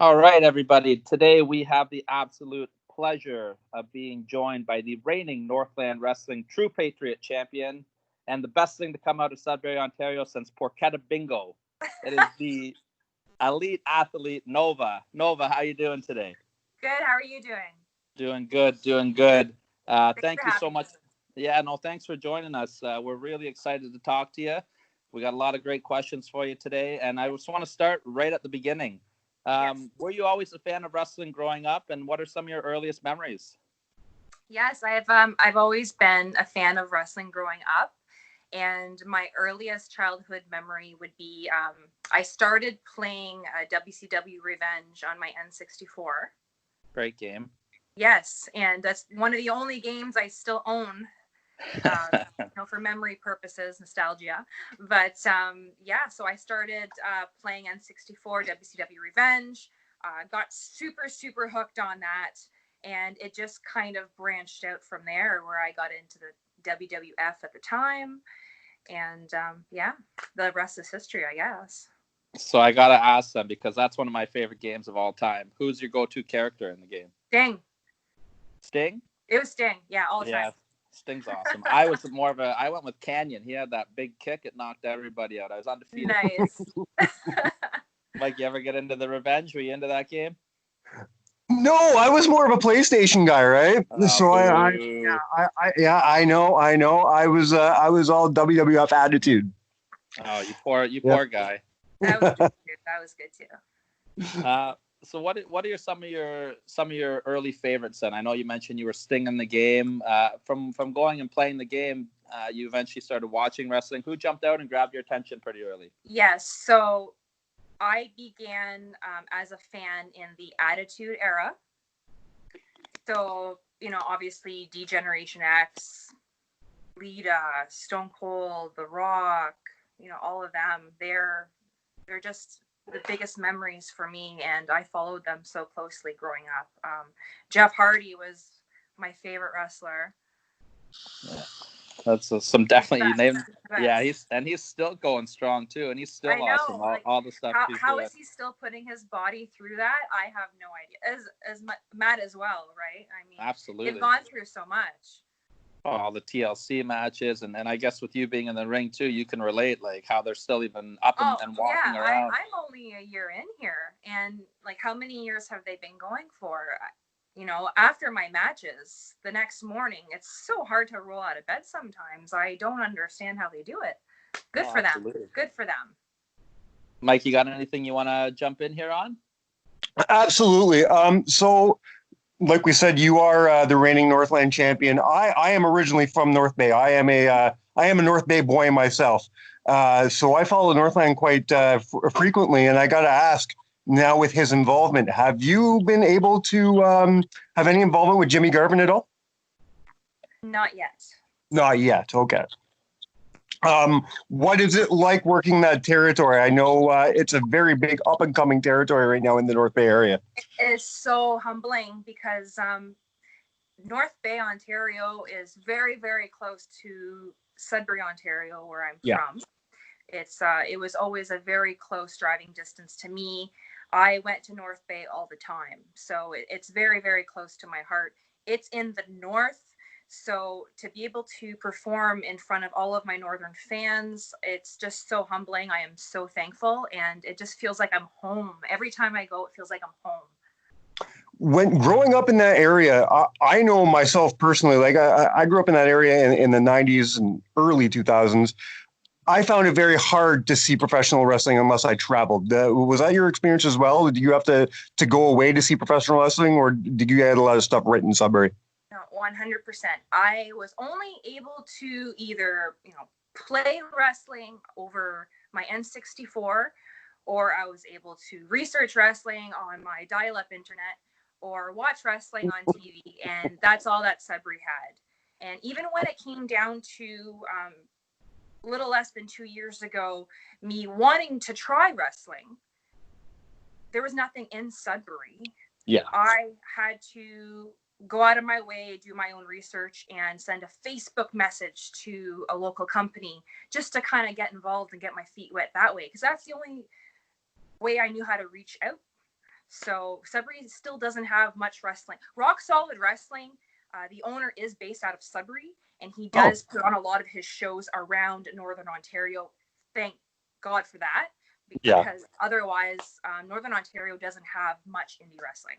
All right, everybody. Today we have the absolute pleasure of being joined by the reigning Northland Wrestling True Patriot champion and the best thing to come out of Sudbury, Ontario since Porchetta Bingo. It is the elite athlete Nova. Nova, how you doing today? Good. How are you doing? Doing good, doing good. Thanks Thank for you so having me. much. Yeah, no, thanks for joining us. We're really excited to talk to you. We got a lot of great questions for you today, and I just want to start right at the beginning. Yes. Were you always a fan of wrestling growing up, and what are some of your earliest memories? Yes, I've always been a fan of wrestling growing up, and my earliest childhood memory would be I started playing WCW Revenge on my N64. Great game. Yes, and that's one of the only games I still own. For memory purposes, nostalgia. But yeah, so I started playing N64 WCW Revenge. Got super hooked on that, and it just kind of branched out from there, where I got into the WWF at the time, and yeah, the rest is history, I guess. So I gotta ask them because that's one of my favorite games of all time. Who's your go-to character in the game? Sting. Sting? It was Sting. Yeah, all the time. Yeah, Sting's awesome. I was more of a. I went with Canyon. He had that big kick. It knocked everybody out. I was undefeated. Nice. Mike, you ever get into the Revenge? Were you into that game? No, I was more of a PlayStation guy, right? Oh, So boo. yeah, I know. I was all WWF attitude. Oh, you Yep. poor guy. That was good too. That was good too. So what are some of your early favorites then? I know you mentioned you were Sting in the game. From going and playing the game, you eventually started watching wrestling. Who jumped out and grabbed your attention pretty early? Yes. So I began as a fan in the Attitude Era. So, obviously D-Generation X, Lita, Stone Cold, The Rock, all of them. They're just the biggest memories for me, and I followed them so closely growing up. Jeff Hardy was my favorite wrestler. Yeah. That's some definitely you named. The Yeah, best. he's still going strong too, and he's I still awesome. know, like All the stuff how he's how doing. is he still putting his body through that? I have no idea. As Matt as well, right? I mean, they've Absolutely. gone through so much. All the TLC matches, and I guess with you being in the ring too, you can relate like how they're still even up Oh and yeah, walking around. I'm only a year in here, and like how many years have they been going for? After my matches, the next morning, it's so hard to roll out of bed sometimes. I don't understand how they do it. Good Oh, for them. absolutely. Good for them. Mike, you got anything you want to jump in here on? Absolutely. So like we said, you are the reigning Northland champion. I am originally from North Bay. I am a North Bay boy myself. So I follow Northland quite frequently, and I got to ask now with his involvement, have you been able to have any involvement with Jimmy Garvin at all? Not yet. Not yet. Okay. What is it like working that territory? I know it's a very big up and coming territory right now in the North Bay area. It is so humbling because North Bay, Ontario is very, very close to Sudbury, Ontario, where I'm Yeah. from. It was always a very close driving distance to me. I went to North Bay all the time, so it's very, very close to my heart. It's in the north, so to be able to perform in front of all of my northern fans, it's just so humbling. I am so thankful, and it just feels like I'm home. Every time I go, it feels like I'm home. When growing up in that area, I know myself personally, like I grew up in that area in the 90s and early 2000s. I found it very hard to see professional wrestling unless I traveled. Was that your experience as well? Did you have to go away to see professional wrestling, or did you get a lot of stuff right in Sudbury? No, 100%. I was only able to either, play wrestling over my N64, or I was able to research wrestling on my dial-up internet, or watch wrestling on TV, and that's all that Sudbury had. And even when it came down to a little less than 2 years ago, me wanting to try wrestling, there was nothing in Sudbury. Yeah. I had to go out of my way, do my own research, and send a Facebook message to a local company just to kind of get involved and get my feet wet that way, because that's the only way I knew how to reach out. So Sudbury still doesn't have much wrestling. Rock Solid Wrestling, the owner is based out of Sudbury, and he does put on a lot of his shows around Northern Ontario. Thank God for that, because otherwise Northern Ontario doesn't have much indie wrestling.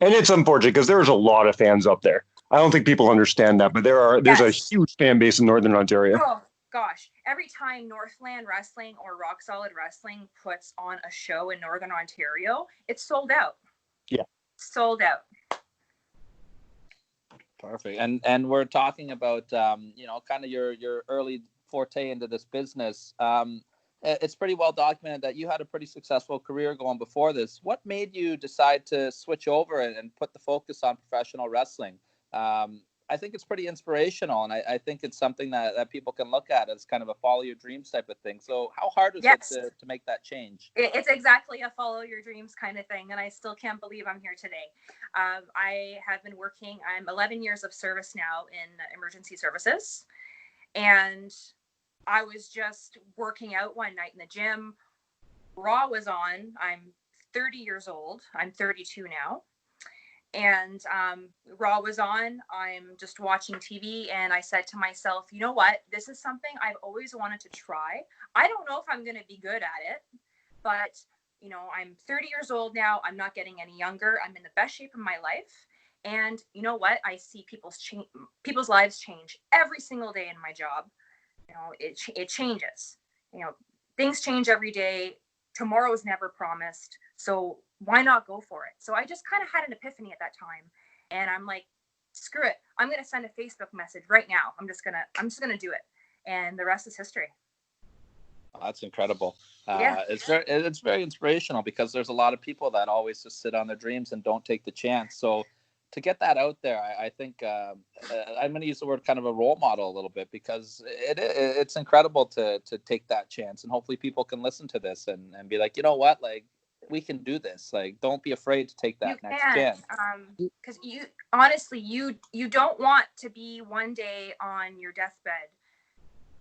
And it's unfortunate because there's a lot of fans up there. I don't think people understand that, but there's a huge fan base in Northern Ontario. Oh gosh, every time Northland Wrestling or Rock Solid Wrestling puts on a show in Northern Ontario, it's sold out. Yeah. Sold out. Perfect. And we're talking about kind of your early forte into this business. It's pretty well documented that you had a pretty successful career going before this. What made you decide to switch over and put the focus on professional wrestling? I think it's pretty inspirational, and I think it's something that people can look at as kind of a follow your dreams type of thing. So how hard was it to make that change? It's exactly a follow your dreams kind of thing, and I still can't believe I'm here today. I have been working, I'm 11 years of service now in emergency services, and I was just working out one night in the gym. Raw was on. I'm 30 years old. I'm 32 now. And Raw was on. I'm just watching TV, and I said to myself, you know what? This is something I've always wanted to try. I don't know if I'm going to be good at it, but I'm 30 years old now. I'm not getting any younger. I'm in the best shape of my life. And you know what? I see people's lives change every single day in my job. It changes. Things change every day. Tomorrow is never promised. So why not go for it? So I just kind of had an epiphany at that time, and I'm like, screw it. I'm going to send a Facebook message right now. I'm just going to do it. And the rest is history. Oh, that's incredible. It's very inspirational, because there's a lot of people that always just sit on their dreams and don't take the chance. So to get that out there, I think I'm going to use the word kind of a role model a little bit, because it's incredible to take that chance, and hopefully people can listen to this and be like, you know what, like, we can do this. Like, don't be afraid to take that next chance. Because you don't want to be one day on your deathbed,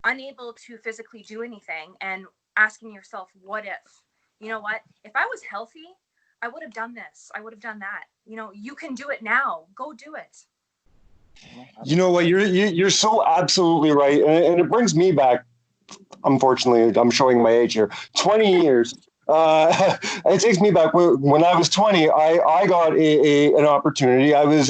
unable to physically do anything, and asking yourself, what if? You know what? If I was healthy, I would have done this. I would have done that. You can do it now. Go do it. You know what? You're so absolutely right, and it brings me back. Unfortunately, I'm showing my age here. 20 years. It takes me back when I was 20. I got an opportunity. I was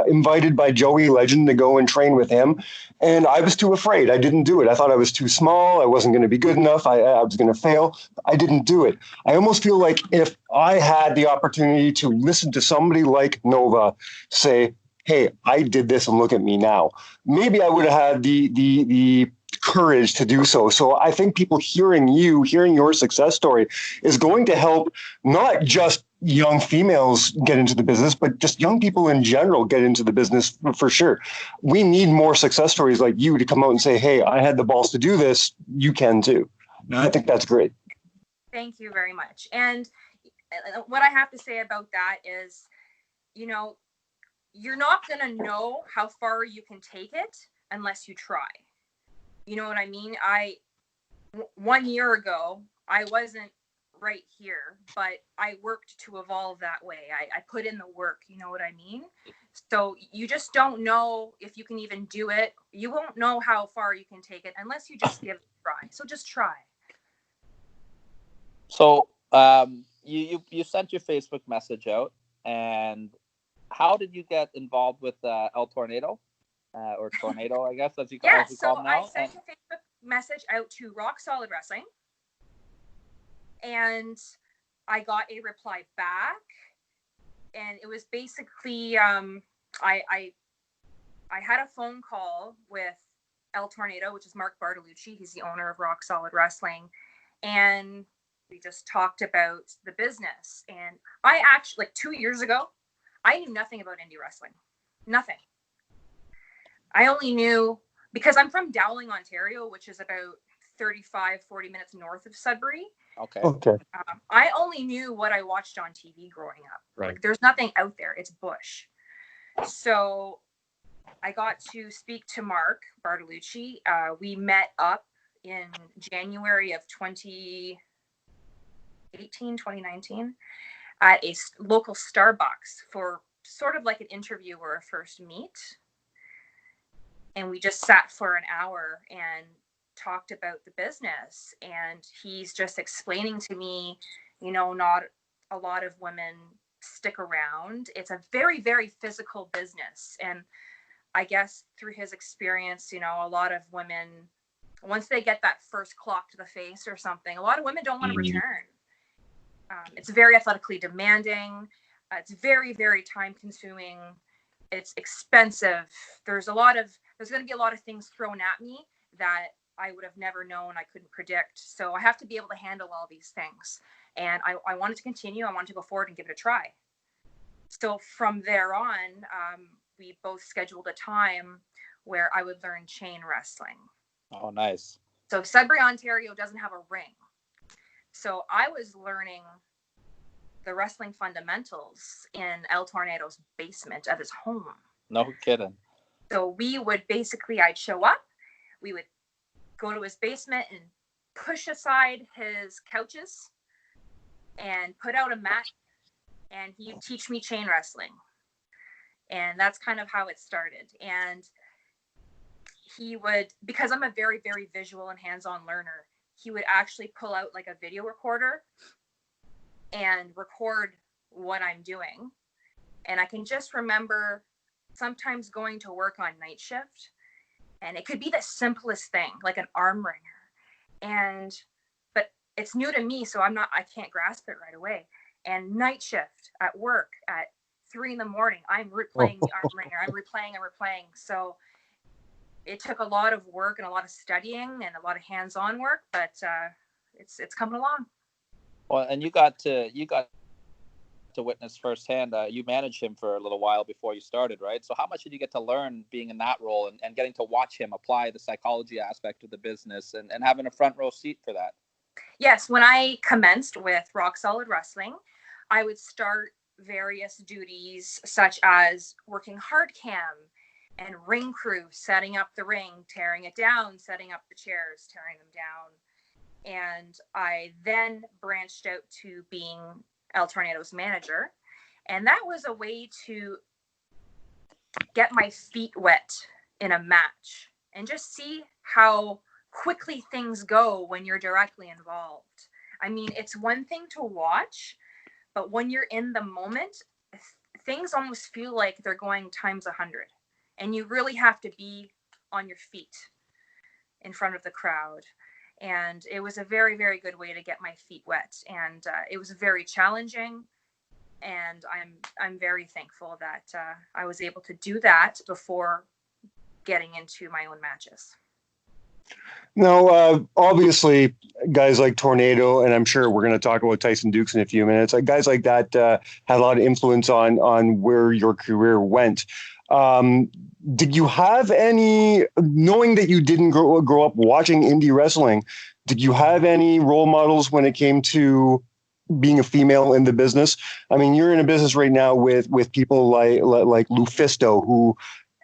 invited by Joey Legend to go and train with him, and I was too afraid. I didn't do it. I thought I was too small. I wasn't going to be good enough. I was going to fail. I didn't do it. I almost feel like if I had the opportunity to listen to somebody like Nova say, "Hey, I did this, and look at me now," maybe I would have had the courage to do so. So I think people hearing your success story is going to help not just young females get into the business, but just young people in general get into the business for sure. We need more success stories like you to come out and say, hey, I had the balls to do this. You can too. I think that's great. Thank you very much. And what I have to say about that is, you're not going to know how far you can take it unless you try. You know what I mean? 1 year ago, I wasn't right here, but I worked to evolve that way. I put in the work, you know what I mean? So you just don't know if you can even do it. You won't know how far you can take it unless you just give it a try. So just try. So you sent your Facebook message out, and how did you get involved with El Tornado? Or Tornado, I guess, as you call it now. I sent a Facebook message out to Rock Solid Wrestling, and I got a reply back, and it was basically I had a phone call with El Tornado, which is Mark Bartolucci. He's the owner of Rock Solid Wrestling, and we just talked about the business. And I actually, 2 years ago, I knew nothing about indie wrestling, nothing. I only knew, because I'm from Dowling, Ontario, which is about 40 minutes north of Sudbury. Okay. I only knew what I watched on TV growing up. Right. Like, there's nothing out there. It's bush. So I got to speak to Mark Bartolucci. We met up in January of 2019. at a local Starbucks for sort of like an interview or a first meet. And we just sat for an hour and talked about the business. And he's just explaining to me, not a lot of women stick around. It's a very, very physical business. And I guess through his experience, a lot of women, once they get that first clock to the face or something, a lot of women don't want to return. It's very athletically demanding. It's very, very time consuming. It's expensive. There's going to be a lot of things thrown at me that I would have never known, I couldn't predict. So I have to be able to handle all these things. And I wanted to continue. I wanted to go forward and give it a try. So from there on, we both scheduled a time where I would learn chain wrestling. Oh, nice. So Sudbury, Ontario doesn't have a ring. So I was learning the wrestling fundamentals in El Tornado's basement of his home. No kidding. So we would I'd show up, we would go to his basement and push aside his couches and put out a mat, and he'd teach me chain wrestling. And that's kind of how it started. And he would, because I'm a very, very visual and hands-on learner, he would actually pull out like a video recorder and record what I'm doing. And I can just remember sometimes going to work on night shift, and it could be the simplest thing, like an arm wringer. But it's new to me, so I can't grasp it right away. And night shift at work at 3 a.m, I'm replaying the arm wringer. I'm replaying and replaying. So it took a lot of work and a lot of studying and a lot of hands-on work, but it's coming along. Well, and you got to witness firsthand. You managed him for a little while before you started, right? So how much did you get to learn being in that role and getting to watch him apply the psychology aspect of the business and having a front row seat for that? Yes, when I commenced with Rock Solid Wrestling, I would start various duties such as working hard cam and ring crew, setting up the ring, tearing it down, setting up the chairs, tearing them down. And I then branched out to being El Tornado's manager. And that was a way to get my feet wet in a match and just see how quickly things go when you're directly involved. I mean, it's one thing to watch, but when you're in the moment, things almost feel like they're going times 100. And you really have to be on your feet in front of the crowd. And it was a very, very good way to get my feet wet. And it was very challenging. And I'm very thankful that I was able to do that before getting into my own matches. Now, obviously, guys like Tornado, and I'm sure we're going to talk about Tyson Dukes in a few minutes, guys like that had a lot of influence on where your career went. Did you have any, knowing that you didn't grow up watching indie wrestling, did you have any role models when it came to being a female in the business? I mean, you're in a business right now with people like Lufisto, who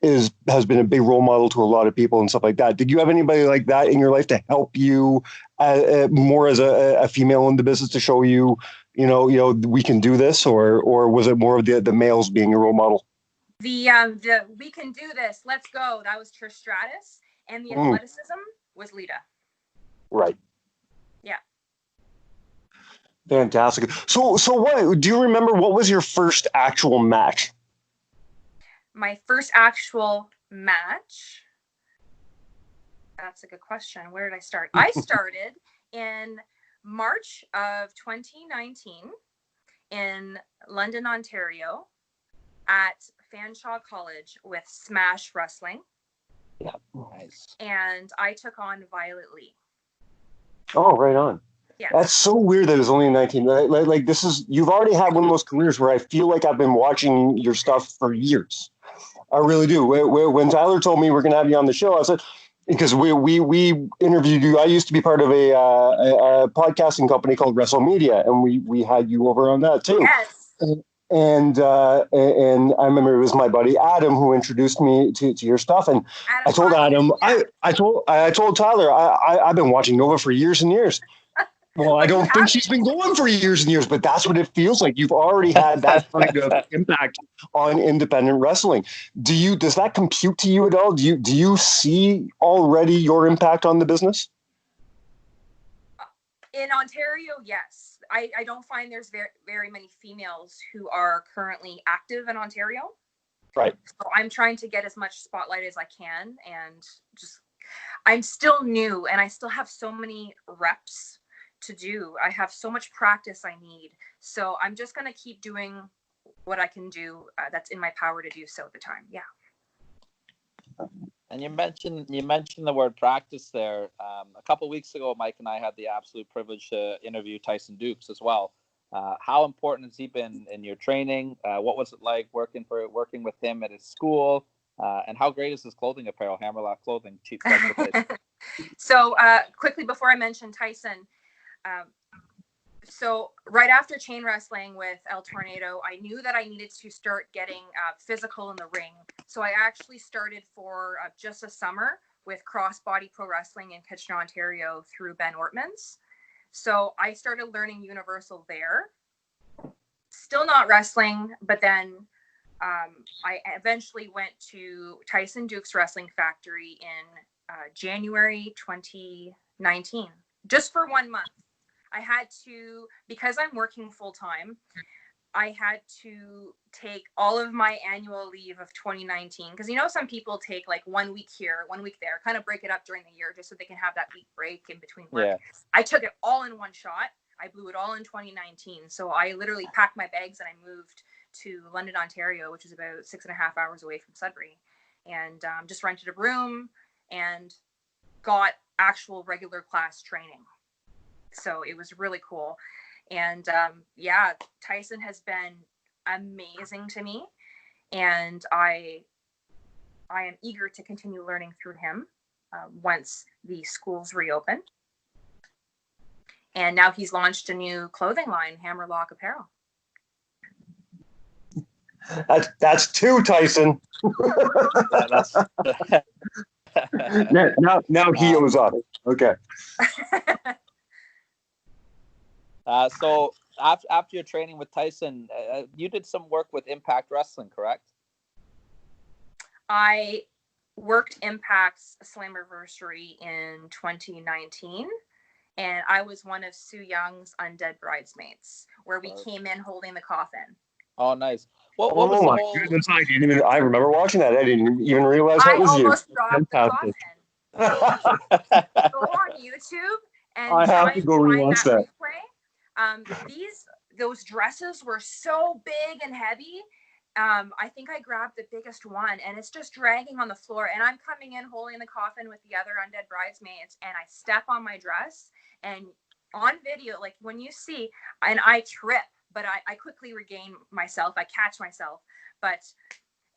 has been a big role model to a lot of people and stuff like that. Did you have anybody like that in your life to help you more as a female in the business to show you, we can do this, or was it more of the males being your role model? The we can do this, let's go, that was Trish Stratus, and the athleticism was Lita. Right. Yeah. Fantastic. So what do you remember? What was your first actual match? My first actual match? That's a good question. Where did I start? I started in March of 2019 in London, Ontario, at Fanshawe College with Smash Wrestling. Yeah, nice. And I took on Violet Lee. Oh, right on. Yeah. That's so weird that it's only 19. Like this is, you've already had one of those careers where I feel like I've been watching your stuff for years. I really do. When Tyler told me we're going to have you on the show, I said, because we interviewed you. I used to be part of a podcasting company called Wrestle Media, and we had you over on that too. Yes. And I remember it was my buddy Adam who introduced me to your stuff, and Adam, I told Adam, I told Tyler, I've been watching Nova for years and years, Well, I don't think she's been going for years and years, but that's what it feels like. You've already had that kind of impact on independent wrestling. Does that compute to you at all? Do you see already your impact on the business? In Ontario, yes. I don't find there's very, very many females who are currently active in Ontario. Right. So I'm trying to get as much spotlight as I can, and just I'm still new and I still have so many reps to do. I have so much practice I need. So I'm just going to keep doing what I can do that's in my power to do so at the time. Yeah. And you mentioned the word practice there. A couple of weeks ago, Mike and I had the absolute privilege to interview Tyson Dukes as well. How important has he been in your training? What was it like working with him at his school? And how great is his clothing apparel, Hammerlock Clothing? Cheap. So quickly before I mention Tyson, so right after chain wrestling with El Tornado, I knew that I needed to start getting physical in the ring. So I actually started for just a summer with Crossbody Pro Wrestling in Kitchener, Ontario through Ben Ortmans. So I started learning Universal there. Still not wrestling, but then I eventually went to Tyson Dukes Wrestling Factory in January 2019, just for 1 month. I had to, because I'm working full time, I had to take all of my annual leave of 2019. Because, some people take like 1 week here, 1 week there, kind of break it up during the year just so they can have that week break in between work. Yeah. I took it all in one shot. I blew it all in 2019. So I literally packed my bags and I moved to London, Ontario, which is about 6.5 hours away from Sudbury. And just rented a room and got actual regular class training. So it was really cool. And Tyson has been amazing to me. And I am eager to continue learning through him once the schools reopen. And now he's launched a new clothing line, Hammerlock Apparel. That's two, Tyson. now he owes up. Okay. So after your training with Tyson, you did some work with Impact Wrestling, correct? I worked Impact's Slammiversary in 2019, and I was one of Sue Young's Undead Bridesmaids, where we came in holding the coffin. Oh, nice. What was my goodness! I remember watching that. I didn't even realize that was you. I almost dropped the coffin. Go on YouTube and I have to go rewatch that. Those dresses were so big and heavy. I think I grabbed the biggest one, and it's just dragging on the floor. And I'm coming in holding the coffin with the other Undead Bridesmaids, and I step on my dress. And on video, like when you see, and I trip, but I quickly regain myself. I catch myself. But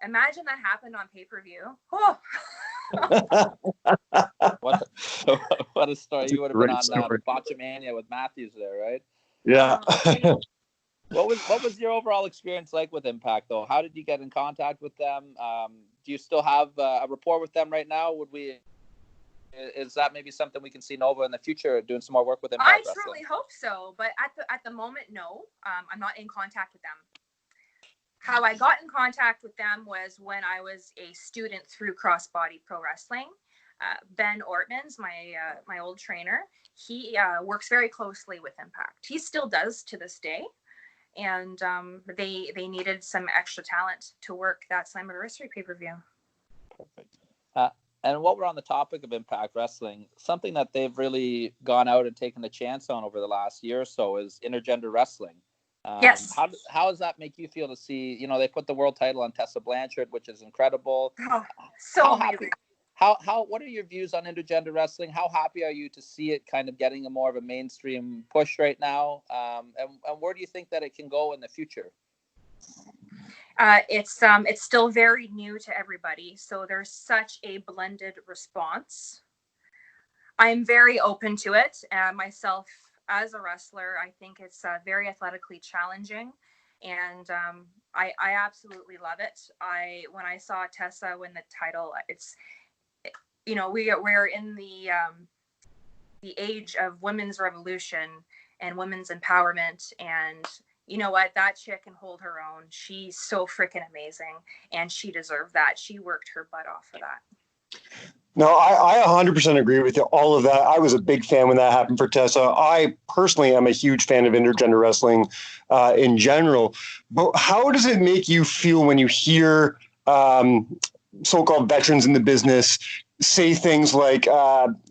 imagine that happened on pay-per-view. Oh. What a story. You would have been on Botchamania with Matthews there, right? Yeah. What was your overall experience like with Impact, though? How did you get in contact with them? Do you still have a rapport with them right now? Is that maybe something we can see Nova in the future doing some more work with Impact I Wrestling? truly hope so, but at the moment, no. I'm not in contact with them. How I got in contact with them was when I was a student through Crossbody Pro Wrestling. Ben Ortmans, my old trainer, he works very closely with Impact. He still does to this day. And they needed some extra talent to work that Slammiversary pay-per-view. Perfect. And while we're on the topic of Impact Wrestling, something that they've really gone out and taken a chance on over the last year or so is intergender wrestling. Yes. How does that make you feel to see, they put the world title on Tessa Blanchard, which is incredible. Oh, so amazing. What are your views on intergender wrestling? How happy are you to see it kind of getting a more of a mainstream push right now? And where do you think that it can go in the future? It's still very new to everybody, so there's such a blended response. I'm very open to it. Myself as a wrestler, I think it's very athletically challenging, and I absolutely love it. When I saw Tessa win the title, it's we're in the age of women's revolution, and women's empowerment. And you know what? That chick can hold her own. She's so freaking amazing, and she deserved that. She worked her butt off for that. No, I 100% agree with you. All of that. I was a big fan when that happened for Tessa. I personally am a huge fan of intergender wrestling in general. But how does it make you feel when you hear so-called veterans in the business say things like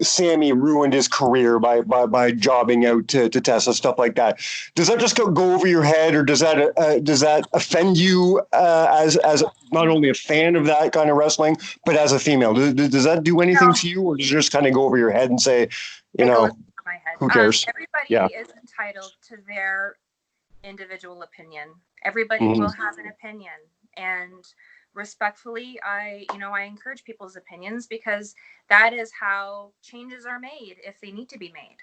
Sammy ruined his career by jobbing out to Tessa, stuff like that? Does that just go over your head, or does that offend you as not only a fan of that kind of wrestling, but as a female? Does that do anything to you, or does it just kind of go over your head and say, you know, my head. Who cares? Everybody is entitled to their individual opinion. Everybody will have an opinion, and respectfully, I encourage people's opinions, because that is how changes are made if they need to be made.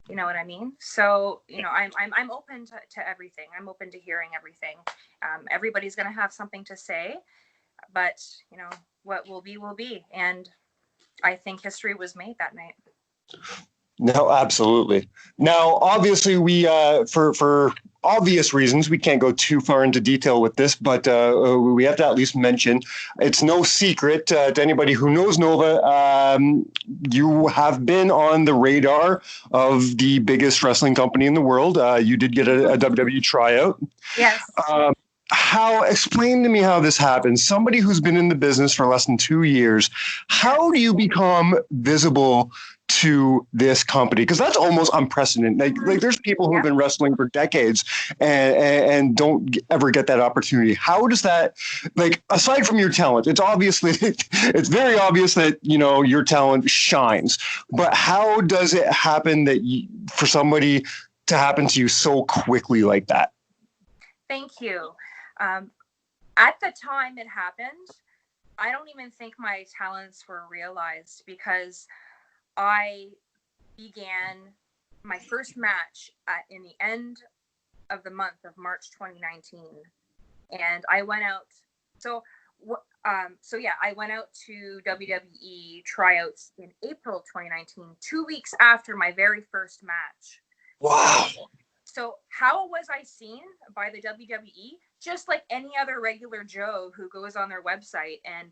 You know what I mean? So, I'm open to everything. I'm open to hearing everything. Everybody's going to have something to say, but what will be. And I think history was made that night. No, absolutely. Now, obviously, we for obvious reasons, we can't go too far into detail with this, but we have to at least mention, it's no secret to anybody who knows Nova, you have been on the radar of the biggest wrestling company in the world. You did get a WWE tryout. Yes. Explain to me how this happens. Somebody who's been in the business for less than 2 years, how do you become visible to this company? Because that's almost unprecedented. Like there's people who have been wrestling for decades and don't ever get that opportunity. How does that, aside from your talent, it's very obvious that, your talent shines, but how does it happen that for somebody to happen to you so quickly like that? Thank you. At the time it happened, I don't even think my talents were realized, because I began my first match in the end of the month of March 2019, and I went out. I went out to WWE tryouts in April 2019, 2 weeks after my very first match. Wow. So how was I seen by the WWE? Just like any other regular Joe who goes on their website and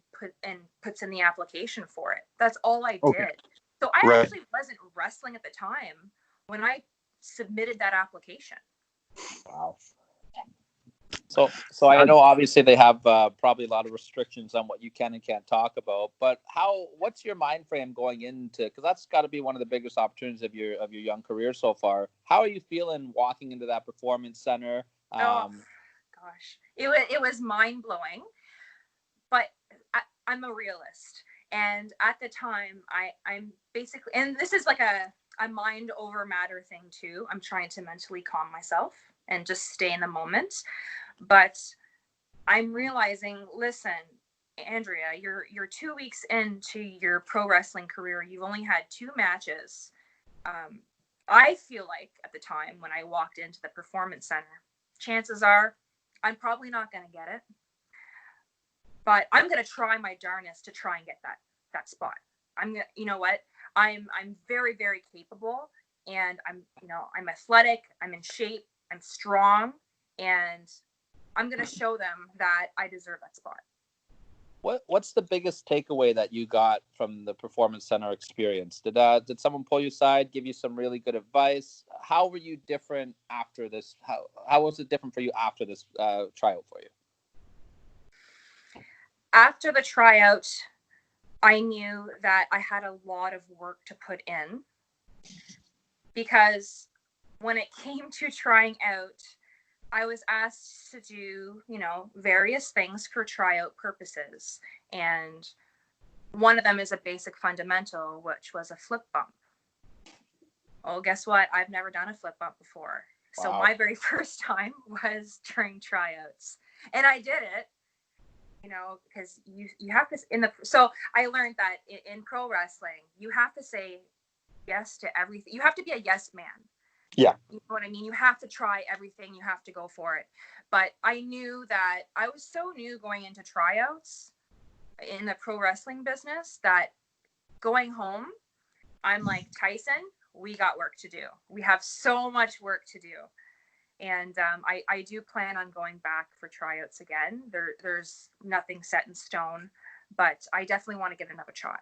puts in the application for it. That's all I did. So I actually wasn't wrestling at the time when I submitted that application. Wow. So I know obviously they have probably a lot of restrictions on what you can and can't talk about, but what's your mind frame going into, because that's got to be one of the biggest opportunities of your young career so far. How are you feeling walking into that performance center? Gosh, it was mind blowing, but I'm a realist, and at the time I'm basically, and this is like a mind over matter thing too. I'm trying to mentally calm myself and just stay in the moment. But I'm realizing, listen, Andrea, you're 2 weeks into your pro wrestling career. You've only had 2 matches. I feel like at the time when I walked into the performance center, chances are I'm probably not going to get it. But I'm going to try my darnest to try and get that spot. You know what? I'm very, very capable, and I'm athletic, I'm in shape, I'm strong, and I'm going to show them that I deserve that spot. What's the biggest takeaway that you got from the Performance Center experience? Did someone pull you aside, give you some really good advice? How were you different after this? How was it different for you after this tryout for you? After the tryout, I knew that I had a lot of work to put in, because when it came to trying out, I was asked to do, various things for tryout purposes. And one of them is a basic fundamental, which was a flip bump. Well, guess what? I've never done a flip bump before. Wow. So my very first time was during tryouts. And I did it, because you have to, so I learned that in pro wrestling, you have to say yes to everything. You have to be a yes man. Yeah. You know what I mean? You have to try everything. You have to go for it. But I knew that I was so new going into tryouts in the pro wrestling business that going home, I'm like, Tyson, we got work to do. We have so much work to do. And I do plan on going back for tryouts again. There's nothing set in stone, but I definitely want to give it another shot.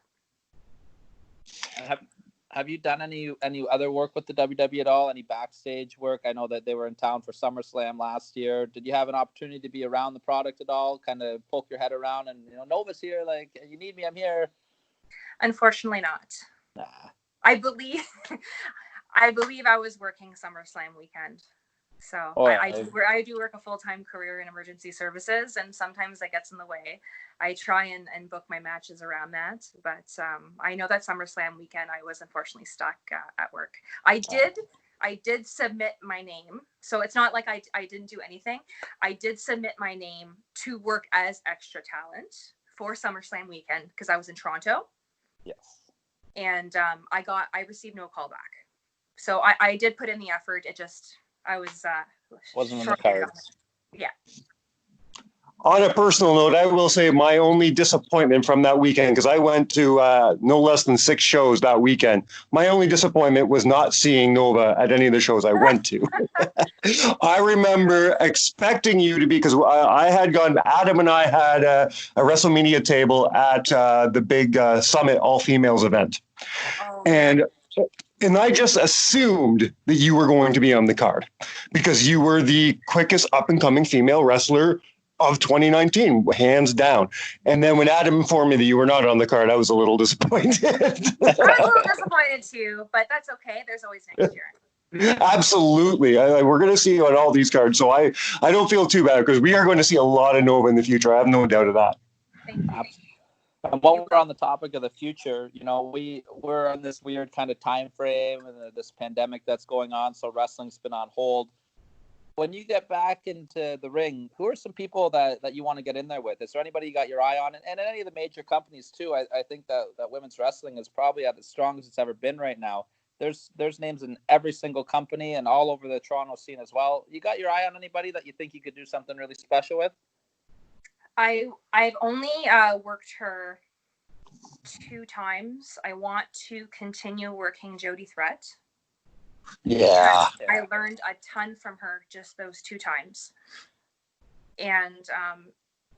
Have you done any other work with the WWE at all? Any backstage work? I know that they were in town for SummerSlam last year. Did you have an opportunity to be around the product at all? Kind of poke your head around and, Nova's here, like, you need me, I'm here. Unfortunately not. Nah. I believe I was working SummerSlam weekend. So I do work a full-time career in emergency services, and sometimes that gets in the way. I try and book my matches around that, but I know that SummerSlam weekend I was unfortunately stuck at work. I did submit my name, so it's not like I didn't do anything. I did submit my name to work as extra talent for SummerSlam weekend because I was in Toronto. Yes. And I received no call back. So I did put in the effort. It just I was wasn't in the cards. Yeah. On a personal note, I will say my only disappointment from that weekend, because I went to no less than 6 shows that weekend. My only disappointment was not seeing Nova at any of the shows I went to. I remember expecting you to be, because I had gone, Adam and I had a WrestleMania table at the big Summit all-females event. Oh, And I just assumed that you were going to be on the card because you were the quickest up-and-coming female wrestler of 2019, hands down. And then when Adam informed me that you were not on the card, I was a little disappointed. I was a little disappointed too, but that's okay. There's always next year. Absolutely. We're going to see you on all these cards. So I don't feel too bad because we are going to see a lot of Nova in the future. I have no doubt of that. Thank you. And while we're on the topic of the future, we're on this weird kind of time frame and this pandemic that's going on, so wrestling's been on hold. When you get back into the ring, who are some people that you want to get in there with? Is there anybody you got your eye on? And any of the major companies too. I think that women's wrestling is probably at the strongest it's ever been right now. There's names in every single company and all over the Toronto scene as well. You got your eye on anybody that you think you could do something really special with? I've only worked her 2 times. I want to continue working Jody Threat. Yeah. I learned a ton from her just those 2 times. And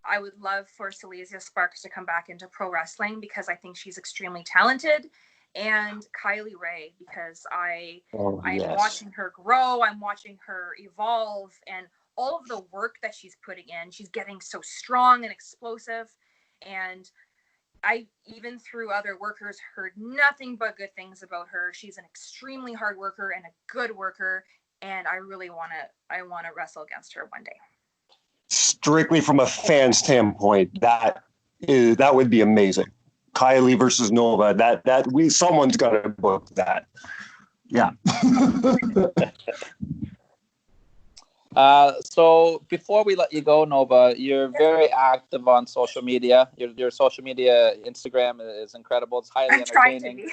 I would love for Silesia Sparks to come back into pro wrestling because I think she's extremely talented. And Kylie Ray, because I'm watching her grow. I'm watching her evolve, and all of the work that she's putting in, she's getting so strong and explosive. And I, even through other workers, heard nothing but good things about her. She's an extremely hard worker and a good worker. And I really want to wrestle against her one day. Strictly from a fan standpoint, that would be amazing. Kylie versus Nova, someone's got to book that. Yeah. So before we let you go, Nova, you're very active on social media. Your social media Instagram is incredible. It's highly entertaining.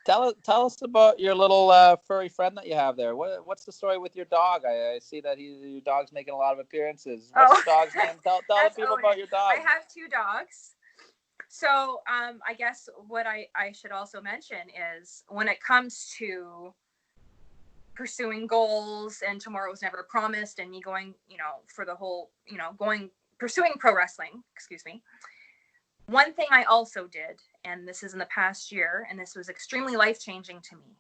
Tell us about your little furry friend that you have there. What's the story with your dog? I see that your dog's making a lot of appearances. What's the dog's name? Tell the people about your dog. I have 2 dogs. So I guess what I should also mention is when it comes to pursuing goals, and tomorrow was never promised, and me going, for the whole, pursuing pro wrestling, One thing I also did, and this is in the past year, and this was extremely life-changing to me,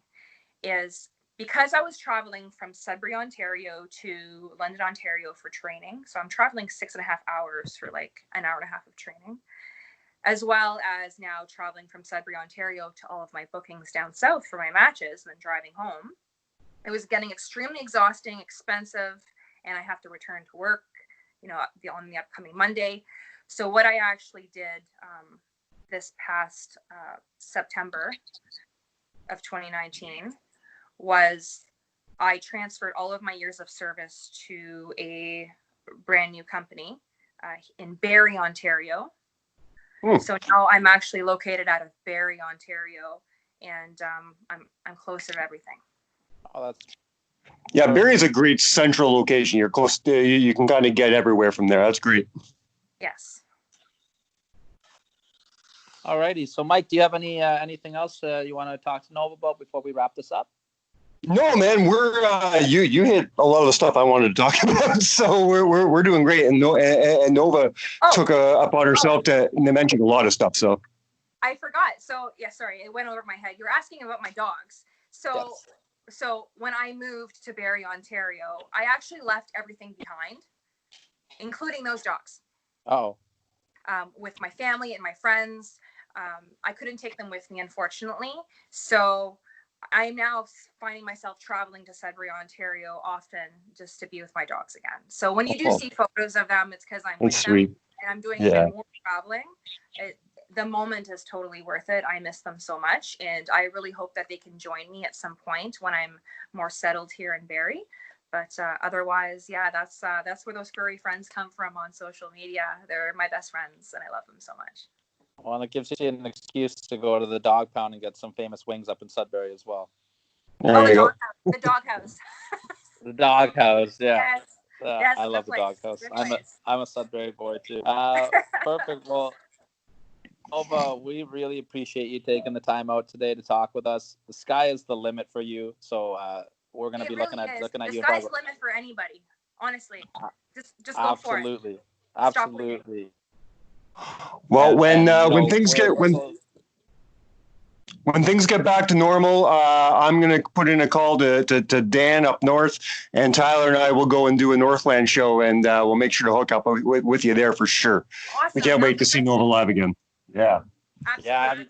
is because I was traveling from Sudbury, Ontario to London, Ontario for training. So I'm traveling 6.5 hours for like an hour and a half of training, as well as now traveling from Sudbury, Ontario to all of my bookings down south for my matches and then driving home. It was getting extremely exhausting, expensive, and I have to return to work, on the upcoming Monday. So what I actually did this past September of 2019 was I transferred all of my years of service to a brand new company in Barrie, Ontario. So now I'm actually located out of Barrie, Ontario, and I'm closer to everything. Oh, yeah, Barrie is a great central location. You're close to, you can kind of get everywhere from there. That's great. Yes. Alrighty. So, Mike, do you have anything else you want to talk to Nova about before we wrap this up? No, man, we're you hit a lot of the stuff I wanted to talk about, so we're doing great. And Nova took upon herself to mention a lot of stuff. So I forgot. So yeah, sorry, it went over my head. You're asking about my dogs. So Yes. so when I moved to Barrie, Ontario, I actually left everything behind, including those dogs. Oh. With my family and my friends. I couldn't take them with me, unfortunately. So I'm now finding myself traveling to Sudbury, Ontario often just to be with my dogs again. So when you do see photos of them, it's because I'm with sweet. them and I'm doing even more traveling. The moment is totally worth it. I miss them so much. And I really hope that they can join me at some point when I'm more settled here in Barrie. But otherwise, yeah, that's where those furry friends come from on social media. They're my best friends, and I love them so much. Well, it gives you an excuse to go to the dog pound and get some famous wings up in Sudbury as well. There you go. The doghouse. The doghouse, yeah. Yes. Yes, I love the doghouse. I'm a Sudbury boy too. Perfect. Well, Nova, we really appreciate you taking the time out today to talk with us. The sky is the limit for you, so we're going to be looking at you. The sky's the limit for anybody. Honestly, just go for it. Absolutely. Well, when things get back to normal, I'm going to put in a call to Dan up north, and Tyler and I will go and do a Northland show, and we'll make sure to hook up with you there for sure. Awesome. We can't wait to see Nova live again. Yeah. Absolutely. Yeah,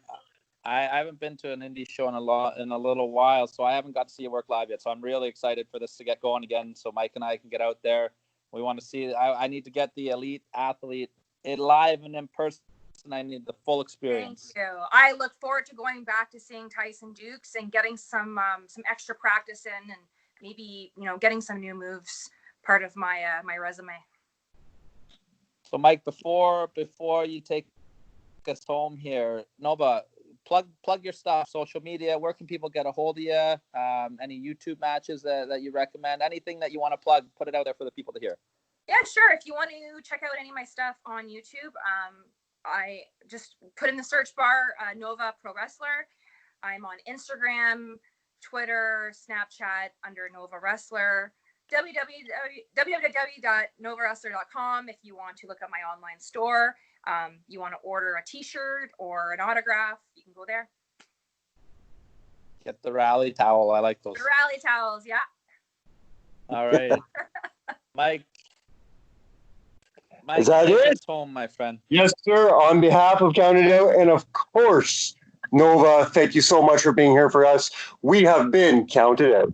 I haven't been to an indie show in a little while, so I haven't got to see you work live yet. So I'm really excited for this to get going again, so Mike and I can get out there. We want to see. I need to get the elite athlete live and in person. I need the full experience. Thank you. I look forward to going back to seeing Tyson Dukes and getting some extra practice in, and maybe getting some new moves part of my my resume. So Mike, before you take us home here, Nova, plug your stuff, social media. Where can people get a hold of you? Any YouTube matches that you recommend? Anything that you want to plug? Put it out there for the people to hear. Yeah, sure. If you want to check out any of my stuff on YouTube, I just put in the search bar Nova Pro Wrestler. I'm on Instagram, Twitter, Snapchat under Nova Wrestler. www.novawrestler.com if you want to look at my online store. You want to order a t-shirt or an autograph, you can go there. Get the rally towel. I like those. The rally towels, yeah. All right. Mike, is that it? Home, my friend. Yes, sir. On behalf of Canada, and of course, Nova, thank you so much for being here for us. We have been counted out.